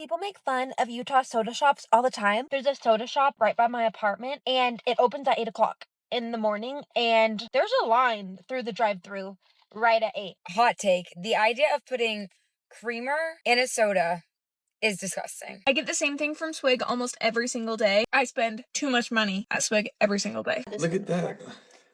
People make fun of Utah soda shops all the time. There's a soda shop right by my apartment, and it opens at 8 o'clock in the morning, and there's a line through the drive-through right at 8. Hot take. The idea of putting creamer in a soda is disgusting. I get the same thing from Swig almost every single day. I spend too much money at Swig every single day. Look at that.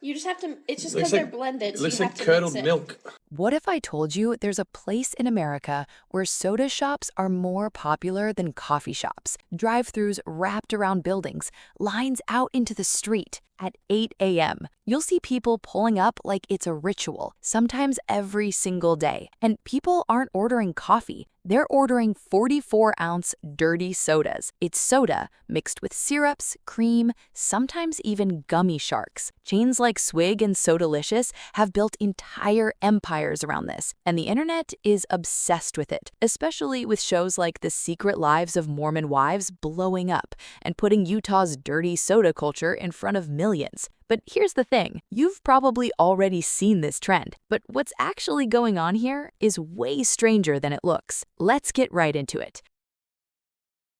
You just have to, it's just because they're blended. It looks like curdled milk. What if I told you there's a place in America where soda shops are more popular than coffee shops? Drive-thrus wrapped around buildings, lines out into the street. At 8 a.m., you'll see people pulling up like it's a ritual, sometimes every single day. And people aren't ordering coffee. They're ordering 44-ounce dirty sodas. It's soda mixed with syrups, cream, sometimes even gummy sharks. Chains like Swig and Sodalicious have built entire empires around this, and the internet is obsessed with it, especially with shows like The Secret Lives of Mormon Wives blowing up and putting Utah's dirty soda culture in front of millions. But here's the thing, you've probably already seen this trend, but what's actually going on here is way stranger than it looks. Let's get right into it.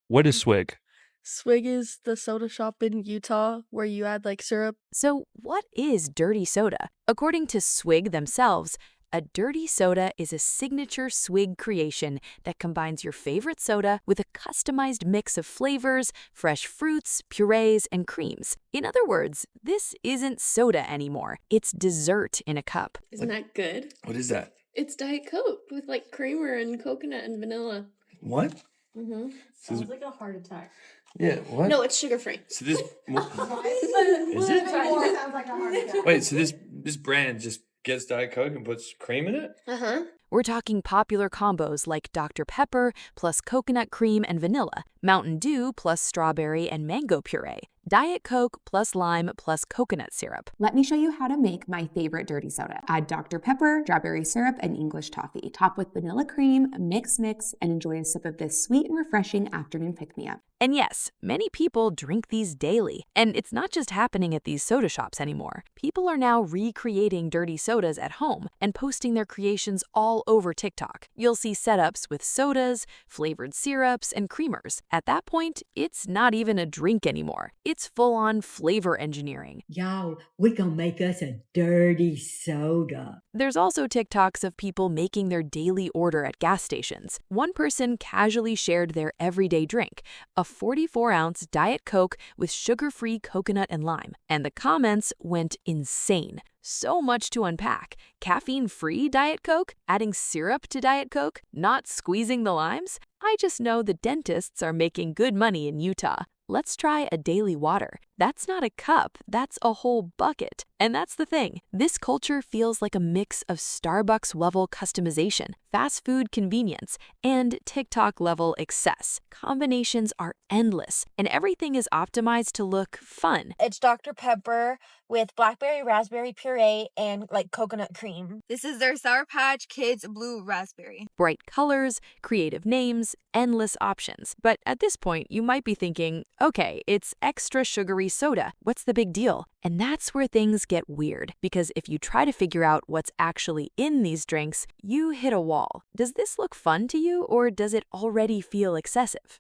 What is Swig? Swig is the soda shop in Utah where you add like syrup. So what is dirty soda? According to Swig themselves, a dirty soda is a signature Swig creation that combines your favorite soda with a customized mix of flavors, fresh fruits, purees, and creams. In other words, this isn't soda anymore. It's dessert in a cup. Isn't that good? What is that? It's Diet Coke with like creamer and coconut and vanilla. What? Mm-hmm. Sounds like a heart attack. Yeah, what? No, it's sugar-free. So this... Is it? Sounds like a heart attack. Wait, so this brand just gets Diet Coke and puts cream in it? Uh-huh. We're talking popular combos like Dr. Pepper plus coconut cream and vanilla, Mountain Dew plus strawberry and mango puree, Diet Coke plus lime plus coconut syrup. Let me show you how to make my favorite dirty soda. Add Dr. Pepper, strawberry syrup, and English toffee. Top with vanilla cream, mix, and enjoy a sip of this sweet and refreshing afternoon pick-me-up. And yes, many people drink these daily. And it's not just happening at these soda shops anymore. People are now recreating dirty sodas at home and posting their creations all over TikTok. You'll see setups with sodas, flavored syrups, and creamers. At that point, it's not even a drink anymore. It's full-on flavor engineering. Y'all, we gonna make us a dirty soda. There's also TikToks of people making their daily order at gas stations. One person casually shared their everyday drink, a 44-ounce Diet Coke with sugar-free coconut and lime. And the comments went insane. So much to unpack. Caffeine-free Diet Coke? Adding syrup to Diet Coke? Not squeezing the limes? I just know the dentists are making good money in Utah. Let's try a daily water. That's not a cup, that's a whole bucket. And that's the thing, this culture feels like a mix of Starbucks-level customization, fast food convenience, and TikTok-level excess. Combinations are endless, and everything is optimized to look fun. It's Dr. Pepper with blackberry raspberry puree and like coconut cream. This is their Sour Patch Kids Blue Raspberry. Bright colors, creative names, endless options. But at this point, you might be thinking, okay, it's extra sugary soda. What's the big deal? And that's where things get weird, because if you try to figure out what's actually in these drinks, you hit a wall. Does this look fun to you, or does it already feel excessive?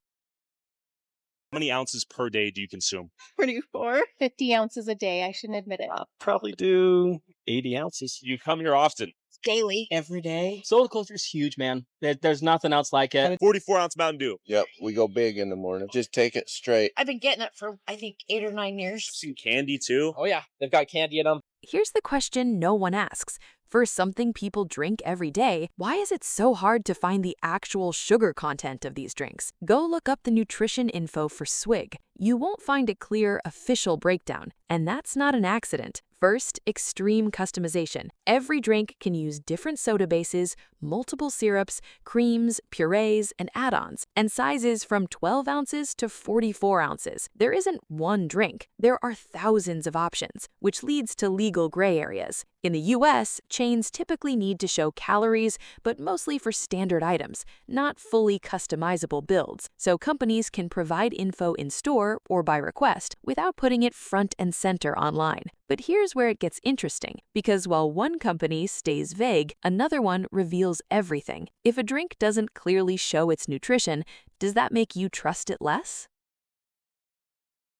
How many ounces per day do you consume? 24. 50 ounces a day. I shouldn't admit it. I'll probably do 80 ounces. You come here often. Daily. Every day. Soda culture is huge, man. There's nothing else like it. 44-ounce Mountain Dew. Yep, we go big in the morning. Just take it straight. I've been getting it for, I think, 8 or 9 years. I've seen candy too. Oh yeah, they've got candy in them. Here's the question no one asks. For something people drink every day, why is it so hard to find the actual sugar content of these drinks? Go look up the nutrition info for Swig. You won't find a clear, official breakdown, and that's not an accident. First, extreme customization. Every drink can use different soda bases, multiple syrups, creams, purees, and add-ons, and sizes from 12 ounces to 44 ounces. There isn't one drink. There are thousands of options, which leads to legal gray areas. In the US, chains typically need to show calories, but mostly for standard items, not fully customizable builds, so companies can provide info in store or by request without putting it front and center online. But here's where it gets interesting, because while one company stays vague, another one reveals everything. If a drink doesn't clearly show its nutrition, does that make you trust it less?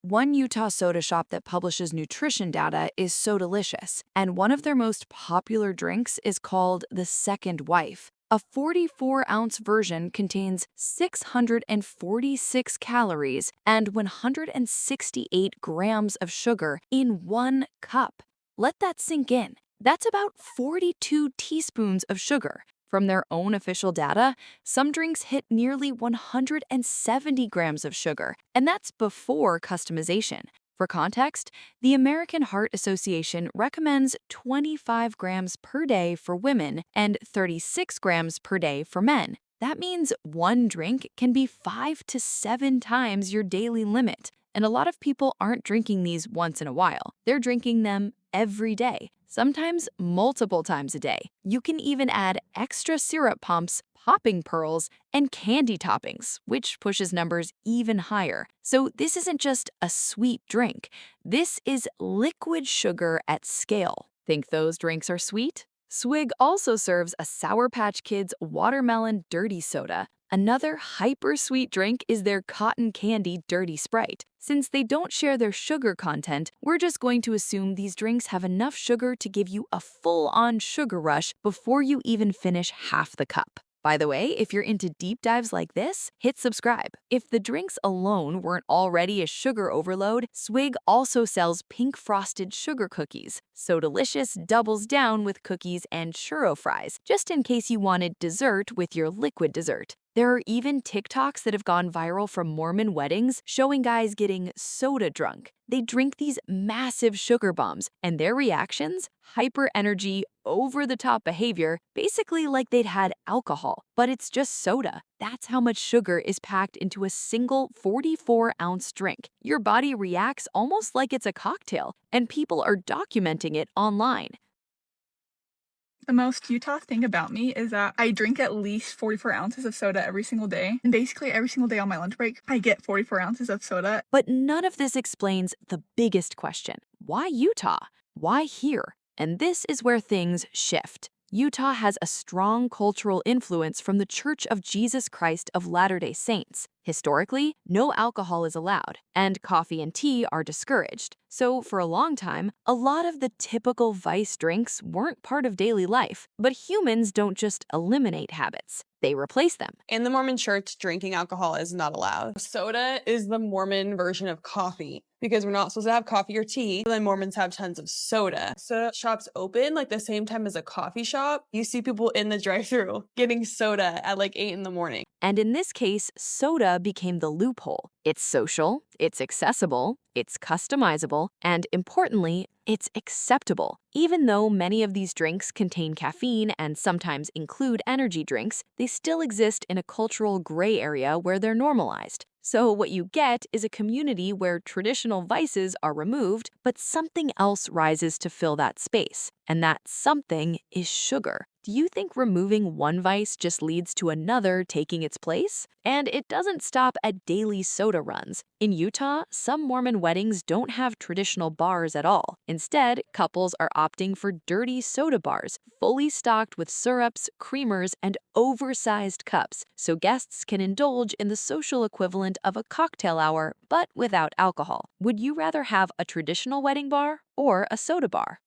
One Utah soda shop that publishes nutrition data is Sodalicious, and one of their most popular drinks is called the Second Wife. A 44-ounce version contains 646 calories and 168 grams of sugar in 1 cup. Let that sink in. That's about 42 teaspoons of sugar. From their own official data, some drinks hit nearly 170 grams of sugar, and that's before customization. For context, the American Heart Association recommends 25 grams per day for women and 36 grams per day for men. That means one drink can be 5 to 7 times your daily limit. And a lot of people aren't drinking these once in a while. They're drinking them every day, sometimes multiple times a day. You can even add extra syrup pumps, popping pearls, and candy toppings, which pushes numbers even higher. So this isn't just a sweet drink. This is liquid sugar at scale. Think those drinks are sweet? Swig also serves a Sour Patch Kids watermelon dirty soda. Another hyper-sweet drink is their cotton candy Dirty Sprite. Since they don't share their sugar content, we're just going to assume these drinks have enough sugar to give you a full-on sugar rush before you even finish half the cup. By the way, if you're into deep dives like this, hit subscribe. If the drinks alone weren't already a sugar overload, Swig also sells pink frosted sugar cookies. Sodalicious doubles down with cookies and churro fries, just in case you wanted dessert with your liquid dessert. There are even TikToks that have gone viral from Mormon weddings showing guys getting soda drunk. They drink these massive sugar bombs, and their reactions? Hyper energy, over-the-top behavior, basically like they'd had alcohol, but it's just soda. That's how much sugar is packed into a single 44-ounce drink. Your body reacts almost like it's a cocktail, and people are documenting it online. The most Utah thing about me is that I drink at least 44 ounces of soda every single day. And basically every single day on my lunch break, I get 44 ounces of soda. But none of this explains the biggest question. Why Utah? Why here? And this is where things shift. Utah has a strong cultural influence from the Church of Jesus Christ of Latter-day Saints. Historically, no alcohol is allowed, and coffee and tea are discouraged. So for a long time, a lot of the typical vice drinks weren't part of daily life. But humans don't just eliminate habits. They replace them. In the Mormon church, drinking alcohol is not allowed. Soda is the Mormon version of coffee because we're not supposed to have coffee or tea. Then Mormons have tons of soda. Soda shops open like the same time as a coffee shop. You see people in the drive-thru getting soda at like 8 in the morning. And in this case, soda became the loophole. It's social, it's accessible, it's customizable, and importantly, it's acceptable. Even though many of these drinks contain caffeine and sometimes include energy drinks, they still exist in a cultural gray area where they're normalized. So what you get is a community where traditional vices are removed, but something else rises to fill that space. And that something is sugar. Do you think removing one vice just leads to another taking its place? And it doesn't stop at daily soda runs. In Utah, some Mormon weddings don't have traditional bars at all. Instead, couples are opting for dirty soda bars, fully stocked with syrups, creamers, and oversized cups, so guests can indulge in the social equivalent of a cocktail hour, but without alcohol. Would you rather have a traditional wedding bar or a soda bar?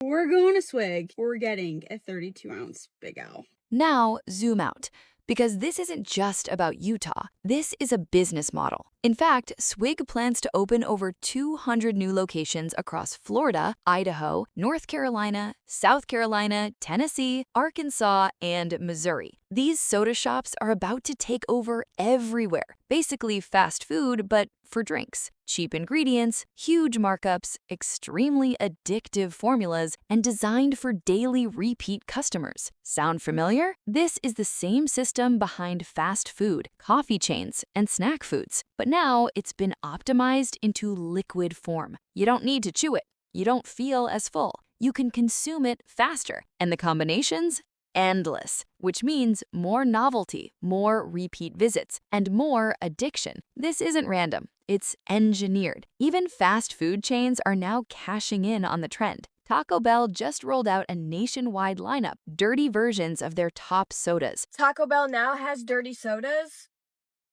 We're going to Swig. We're getting a 32-ounce Big Al. Now, zoom out. Because this isn't just about Utah. This is a business model. In fact, Swig plans to open over 200 new locations across Florida, Idaho, North Carolina, South Carolina, Tennessee, Arkansas, and Missouri. These soda shops are about to take over everywhere. Basically fast food, but for drinks. Cheap ingredients, huge markups, extremely addictive formulas, and designed for daily repeat customers. Sound familiar? This is the same system behind fast food, coffee chains, and snack foods. But now it's been optimized into liquid form. You don't need to chew it. You don't feel as full. you can consume it faster. And the combinations? Endless, which means more novelty, more repeat visits, and more addiction. This isn't random, it's engineered. Even fast food chains are now cashing in on the trend. Taco Bell just rolled out a nationwide lineup, dirty versions of their top sodas. Taco Bell now has dirty sodas?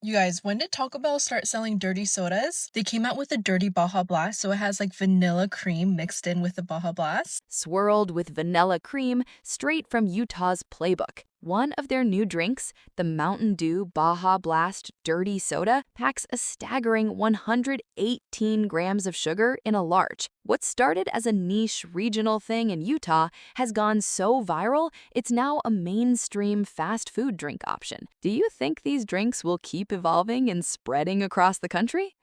You guys, when did Taco Bell start selling dirty sodas? They came out with a dirty Baja Blast, so it has like vanilla cream mixed in with the Baja Blast. Swirled with vanilla cream straight from Utah's playbook. One of their new drinks, the Mountain Dew Baja Blast Dirty Soda, packs a staggering 118 grams of sugar in a large. What started as a niche regional thing in Utah has gone so viral, it's now a mainstream fast food drink option. Do you think these drinks will keep evolving and spreading across the country?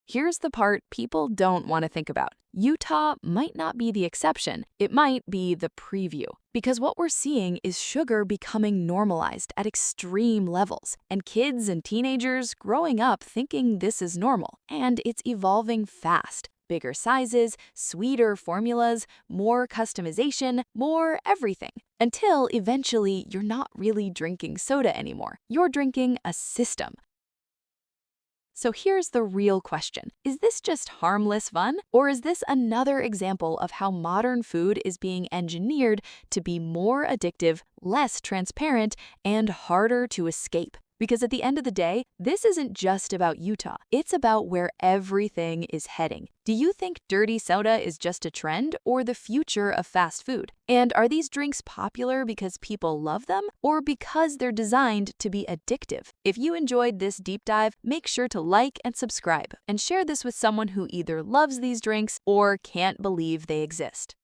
Here's the part people don't want to think about. Utah might not be the exception, it might be the preview. Because what we're seeing is sugar becoming normalized at extreme levels, and kids and teenagers growing up thinking this is normal. And it's evolving fast. Bigger sizes, sweeter formulas, more customization, more everything. Until eventually you're not really drinking soda anymore. You're drinking a system. So here's the real question. Is this just harmless fun? Or is this another example of how modern food is being engineered to be more addictive, less transparent, and harder to escape? Because at the end of the day, this isn't just about Utah. It's about where everything is heading. Do you think dirty soda is just a trend or the future of fast food? And are these drinks popular because people love them or because they're designed to be addictive? If you enjoyed this deep dive, make sure to like and subscribe and share this with someone who either loves these drinks or can't believe they exist.